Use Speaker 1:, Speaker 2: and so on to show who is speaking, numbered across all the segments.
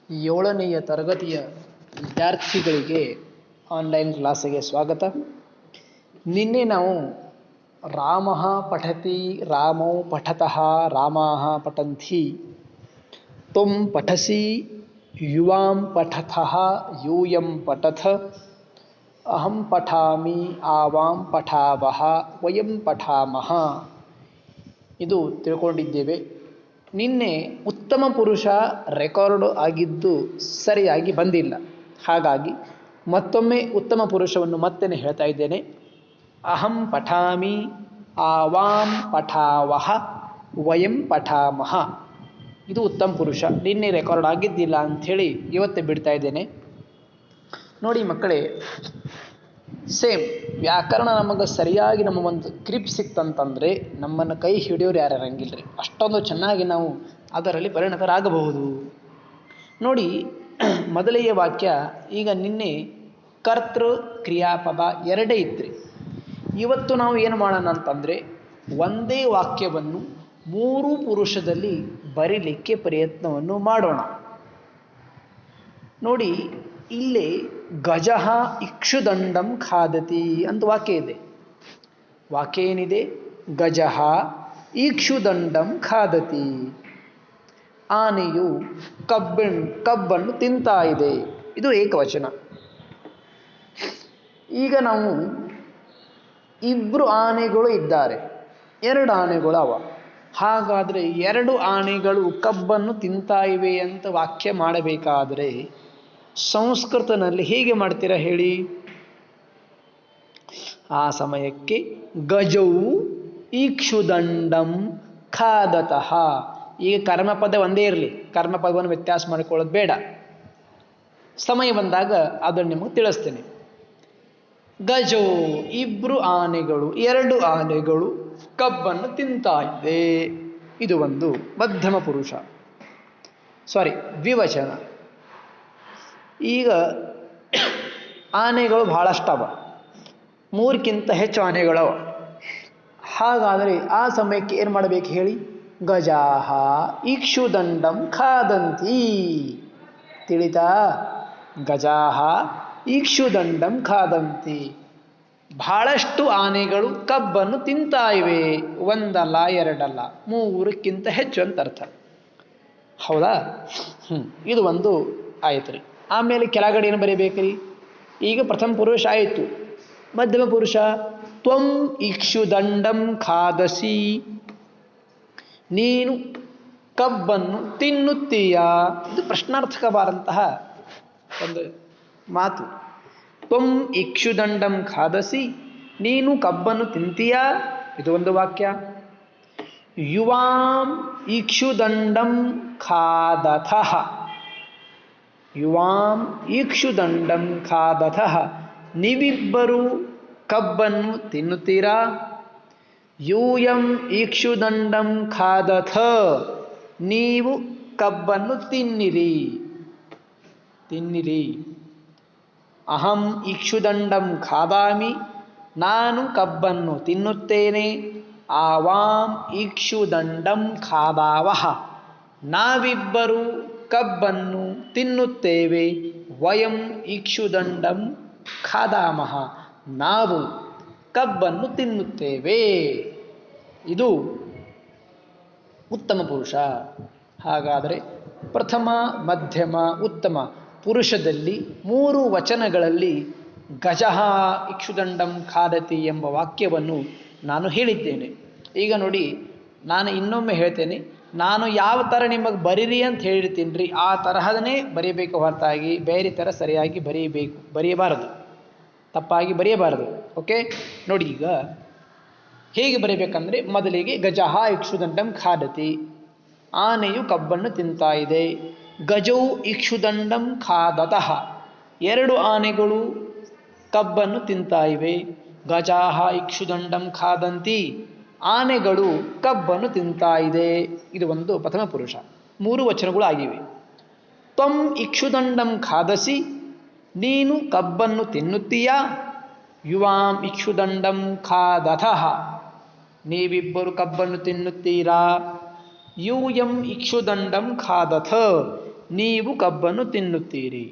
Speaker 1: ಏಳನೆಯ ತರಗತಿಯ ವಿದ್ಯಾರ್ಥಿಗಳಿಗೆ ಆನ್ಲೈನ್ ಕ್ಲಾಸಿಗೆ ಸ್ವಾಗತ. ನಿನ್ನೆ ನಾವು ರಾಮಃ ಪಠತಿ ರಾಮೌ ಪಠತಃ ರಾಮಾಃ ಪಠಂತಿ ತ್ವಂ ಪಠಸಿ ಯುವಾಂ ಪಠತಃ ಯೂಯಂ ಪಠಥ ಅಹಂ ಪಠಾಮಿ ಆವಾಂ ಪಠಾವಹ ವಯಂ ಪಠಾಮಃ ಇದು ತಿಳ್ಕೊಂಡಿದ್ದೇವೆ. ನಿನ್ನೆ ಉತ್ತಮ ಪುರುಷ ರೆಕಾರ್ಡ್ ಆಗಿದ್ದು ಸರಿಯಾಗಿ ಬಂದಿಲ್ಲ. ಹಾಗಾಗಿ ಮತ್ತೊಮ್ಮೆ ಉತ್ತಮ ಪುರುಷವನ್ನು ಮತ್ತೆ ಹೇಳ್ತಾ ಇದ್ದೇನೆ. ಅಹಂ ಪಠಾಮಿ ಆವಾಂ ಪಠಾವಹ ವಯಂ ಪಠಾಮಹ ಇದು ಉತ್ತಮ ಪುರುಷ. ನಿನ್ನೆ ರೆಕಾರ್ಡ್ ಆಗಿದ್ದಿಲ್ಲ ಅಂಥೇಳಿ ಇವತ್ತೇ ಬಿಡ್ತಾ ಇದ್ದೇನೆ. ನೋಡಿ ಮಕ್ಕಳೇ, ಸೇಮ್ ವ್ಯಾಕರಣ ನಮಗೆ ಸರಿಯಾಗಿ ನಮ್ಮ ಒಂದು ಗ್ರಿಪ್ ಸಿಕ್ತಂತಂದರೆ ನಮ್ಮನ್ನು ಕೈ ಹಿಡಿಯೋರು ಯಾರು ಇರಂಗಿಲ್ಲ ರೀ. ಅಷ್ಟೊಂದು ಚೆನ್ನಾಗಿ ನಾವು ಅದರಲ್ಲಿ ಪರಿಣತರಾಗಬಹುದು. ನೋಡಿ, ಮೊದಲೆಯ ವಾಕ್ಯ ಈಗ ನಿನ್ನೆ ಕರ್ತೃ ಕ್ರಿಯಾಪದ ಎರಡೇ ಇತ್ತು. ಇವತ್ತು ನಾವು ಏನು ಮಾಡೋಣ ಅಂತಂದರೆ ಒಂದೇ ವಾಕ್ಯವನ್ನು ಮೂರು ಪುರುಷದಲ್ಲಿ ಬರೀಲಿಕ್ಕೆ ಪ್ರಯತ್ನವನ್ನು ಮಾಡೋಣ. ನೋಡಿ, ಇಲ್ಲಿ ಗಜಃ ಇಕ್ಷುದಂಡಂ ಖಾದತಿ ಅಂತ ವಾಕ್ಯ ಇದೆ. ವಾಕ್ಯ ಏನಿದೆ? ಗಜಃ ಇಕ್ಷುದಂಡಂ ಖಾದತಿ. ಆನೆಯು ಕಬ್ಬನ್ನು ತಿಂತಾ ಇದೆ. ಇದು ಏಕವಚನ. ಈಗ ನಾವು ಇಬ್ಬರು ಆನೆಗಳು ಇದ್ದಾರೆ, ಎರಡು ಆನೆಗಳು ಅವ. ಹಾಗಾದರೆ ಎರಡು ಆನೆಗಳು ಕಬ್ಬನ್ನು ತಿಂತಾ ಇವೆ ಅಂತ ವಾಕ್ಯ ಮಾಡಬೇಕಾದರೆ ಸಂಸ್ಕೃತನಲ್ಲಿ ಹೇಗೆ ಮಾಡ್ತೀರಾ ಹೇಳಿ? ಆ ಸಮಯಕ್ಕೆ ಗಜವು ಇಕ್ಷುದಂಡಂ ಖಾದತಃ. ಈಗ ಕರ್ಮಪದ ಒಂದೇ ಇರಲಿ, ಕರ್ಮಪದವನ್ನು ವ್ಯತ್ಯಾಸ ಮಾಡಿಕೊಳ್ಳೋದು ಬೇಡ. ಸಮಯ ಬಂದಾಗ ಅದನ್ನು ನಿಮಗೆ ತಿಳಿಸ್ತೇನೆ. ಗಜವು ಇಬ್ಬರು ಆನೆಗಳು, ಎರಡು ಆನೆಗಳು ಕಬ್ಬನ್ನು ತಿಂತಾ ಇದೆ. ಇದು ಒಂದು ಮಧ್ಯಮ ಪುರುಷ, ದ್ವಿವಚನ. ಈಗ ಆನೆಗಳು ಬಹಳಷ್ಟವ, ಮೂರಕ್ಕಿಂತ ಹೆಚ್ಚು ಆನೆಗಳವ. ಹಾಗಾದರೆ ಆ ಸಮಯಕ್ಕೆ ಏನು ಮಾಡಬೇಕು ಹೇಳಿ? ಗಜಾಹ ಇಕ್ಷುದಂಡಂ ಖಾದಂತಿ. ತಿಳಿತಾ? ಗಜಾಹ ಇಕ್ಷುದಂಡಂ ಖಾದಂತಿ. ಬಹಳಷ್ಟು ಆನೆಗಳು ಕಬ್ಬನ್ನು ತಿಂತಾ ಇವೆ. ಒಂದಲ್ಲ, ಎರಡಲ್ಲ, ಮೂರಕ್ಕಿಂತ ಹೆಚ್ಚು ಅಂತ ಅರ್ಥ. ಹೌದಾ? ಇದು ಒಂದು ಆಯ್ತು ರೀ. ಆಮೇಲೆ ಕೆಳಗಡೆ ಏನು ಬರೀಬೇಕ್ರಿ? ಈಗ ಪ್ರಥಮ ಪುರುಷ ಆಯಿತು. ಮಧ್ಯಮ ಪುರುಷ ತ್ವಂ ಇಕ್ಷುದಂಡಂ ಖಾದಸಿ. ನೀನು ಕಬ್ಬನ್ನು ತಿನ್ನುತ್ತೀಯಾ? ಇದು ಪ್ರಶ್ನಾರ್ಥಕವಾದಂತಹ ಒಂದು ಮಾತು. ತ್ವಂ ಇಕ್ಷುದಂಡಂ ಖಾದಸಿ, ನೀನು ಕಬ್ಬನ್ನು ತಿಂತೀಯಾ? ಇದು ಒಂದು ವಾಕ್ಯ. ಯುವಾಂ ಇಕ್ಷುದಂಡಂ ಖಾದಥಃ. ಯುವಾಂ ಇಕ್ಷುದಂಡಂ ಖಾದಥಃ. ನೀವಿಬ್ಬರು ಕಬ್ಬನ್ನು ತಿನ್ನುತ್ತೀರಾ? ಯೂಯಂ ಇಕ್ಷುದಂಡಂ ಖಾದಥ. ನೀವು ಕಬ್ಬನ್ನು ತಿನ್ನಿರಿ. ಅಹಂ ಇಕ್ಷುದಂಡಂ ಖಾದಾಮಿ. ನಾನು ಕಬ್ಬನ್ನು ತಿನ್ನುತ್ತೇನೆ. ಆವಾಂ ಇಕ್ಷುದಂಡಂ ಖಾದಾವಹ. ನಾವಿಬ್ಬರು ಕಬ್ಬನ್ನು ತಿನ್ನುತ್ತೇವೆ. ವಯಂ ಇಕ್ಷುದಂಡಂ ಖಾದಾಮಹ. ನಾವು ಕಬ್ಬನ್ನು ತಿನ್ನುತ್ತೇವೆ. ಇದು ಉತ್ತಮ ಪುರುಷ. ಹಾಗಾದರೆ ಪ್ರಥಮ, ಮಧ್ಯಮ, ಉತ್ತಮ ಪುರುಷದಲ್ಲಿ ಮೂರು ವಚನಗಳಲ್ಲಿ ಗಜಃ ಇಕ್ಷುದಂಡಂ ಖಾದತಿ ಎಂಬ ವಾಕ್ಯವನ್ನು ನಾನು ಹೇಳಿದ್ದೇನೆ. ಈಗ ನೋಡಿ, ನಾನು ಇನ್ನೊಮ್ಮೆ ಹೇಳ್ತೇನೆ. ನಾನು ಯಾವ ಥರ ನಿಮಗೆ ಬರೀರಿ ಅಂತ ಹೇಳಿರ್ತೀನಿ ರೀ, ಆ ತರಹದನ್ನೇ ಬರೀಬೇಕು ಹೊರತಾಗಿ ಬೇರೆ ಥರ ಸರಿಯಾಗಿ ಬರೆಯಬಾರದು, ತಪ್ಪಾಗಿ ಬರೆಯಬಾರದು. ಓಕೆ? ನೋಡಿ, ಈಗ ಹೇಗೆ ಬರೀಬೇಕಂದ್ರೆ ಮೊದಲಿಗೆ ಗಜಃ ಇಕ್ಷುದಂಡಂ ಖಾದತಿ. ಆನೆಯು ಕಬ್ಬನ್ನು ತಿಂತಾ ಇದೆ. ಗಜೌ ಇಕ್ಷುದಂಡಂ ಖಾದತಃ. ಎರಡು ಆನೆಗಳು ಕಬ್ಬನ್ನು ತಿಂತಾ ಇವೆ. ಗಜಾಹ ಇಕ್ಷುದಂಡಂ ಖಾದಂತಿ. ಆನೆಗಳು ಕಬ್ಬನ್ನು ತಿಂತಾ ಇದೆ. ಇದು ಒಂದು ಪ್ರಥಮ ಪುರುಷ. ಮೂರು ವಚನಗಳು ಆಗಿವೆ. ತ್ವಂ ಇಕ್ಷುದಂಡಂ ಖಾದಸಿ. ನೀನು ಕಬ್ಬನ್ನು ತಿನ್ನುತ್ತೀಯಾ? ಯುವಾಂ ಇಕ್ಷುದಂಡಂ ಖಾದಥಃ. ನೀವಿಬ್ಬರು ಕಬ್ಬನ್ನು ತಿನ್ನುತ್ತೀರಾ? ಯೂಯಂ ಇಕ್ಷುದಂಡಂ ಖಾದಥ. ನೀವು ಕಬ್ಬನ್ನು ತಿನ್ನುತ್ತೀರಿ.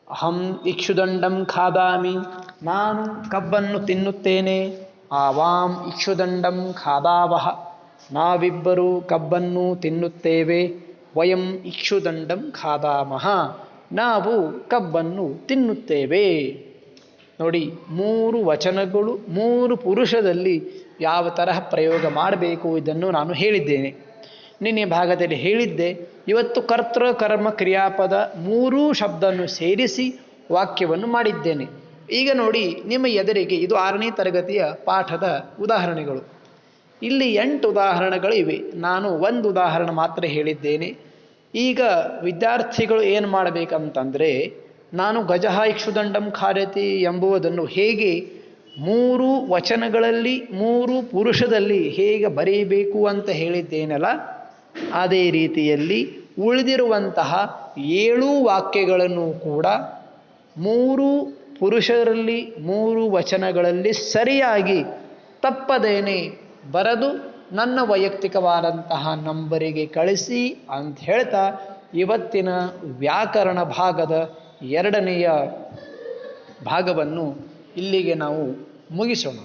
Speaker 1: ಅಹಂ ಇಕ್ಷುದಂಡಂ ಖಾದಾಮಿ, ನಾನು ಕಬ್ಬನ್ನು ತಿನ್ನುತ್ತೇನೆ. ಆವಾಂ ಇಕ್ಷುದಂಡಂ ಖಾದಾವಹ, ನಾವಿಬ್ಬರು ಕಬ್ಬನ್ನು ತಿನ್ನುತ್ತೇವೆ. ವಯಂ ಇಕ್ಷುದಂಡಂ ಖಾದಾಮಹ, ನಾವು ಕಬ್ಬನ್ನು ತಿನ್ನುತ್ತೇವೆ. ನೋಡಿ, 3 ವಚನಗಳು 3 ಪುರುಷದಲ್ಲಿ ಯಾವ ತರಹ ಪ್ರಯೋಗ ಮಾಡಬೇಕು ಇದನ್ನು ನಾನು ಹೇಳಿದ್ದೇನೆ. ನಿನ್ನೆ ಭಾಗದಲ್ಲಿ ಹೇಳಿದ್ದೆ. ಇವತ್ತು ಕರ್ತೃ ಕರ್ಮ ಕ್ರಿಯಾಪದ 3 ಶಬ್ದವನ್ನು ಸೇರಿಸಿ ವಾಕ್ಯವನ್ನು ಮಾಡಿದ್ದೇನೆ. ಈಗ ನೋಡಿ, ನಿಮ್ಮ ಎದುರಿಗೆ ಇದು 6ನೇ ತರಗತಿಯ ಪಾಠದ ಉದಾಹರಣೆಗಳು. ಇಲ್ಲಿ 8 ಉದಾಹರಣೆಗಳು ಇವೆ. ನಾನು ಒಂದು ಉದಾಹರಣೆ ಮಾತ್ರ ಹೇಳಿದ್ದೇನೆ. ಈಗ ವಿದ್ಯಾರ್ಥಿಗಳು ಏನು ಮಾಡಬೇಕಂತಂದರೆ, ನಾನು ಗಜಃ ಇಕ್ಷುದಂಡಂ ಖಾದತಿ ಎಂಬುವುದನ್ನು ಹೇಗೆ 3 ವಚನಗಳಲ್ಲಿ 3 ಪುರುಷದಲ್ಲಿ ಹೇಗೆ ಬರೆಯಬೇಕು ಅಂತ ಹೇಳಿದ್ದೇನಲ್ಲ, ಅದೇ ರೀತಿಯಲ್ಲಿ ಉಳಿದಿರುವಂತಹ 7 ವಾಕ್ಯಗಳನ್ನು ಕೂಡ 3 ಪುರುಷರಲ್ಲಿ 3 ವಚನಗಳಲ್ಲಿ ಸರಿಯಾಗಿ ತಪ್ಪದೇನೆ ಬರೆದು ನನ್ನ ವೈಯಕ್ತಿಕವಾದಂತಹ ನಂಬರಿಗೆ ಕಳಿಸಿ ಅಂತ ಹೇಳ್ತಾ ಇವತ್ತಿನ ವ್ಯಾಕರಣ ಭಾಗದ 2ನೆಯ ಭಾಗವನ್ನು ಇಲ್ಲಿಗೆ ನಾವು ಮುಗಿಸೋಣ.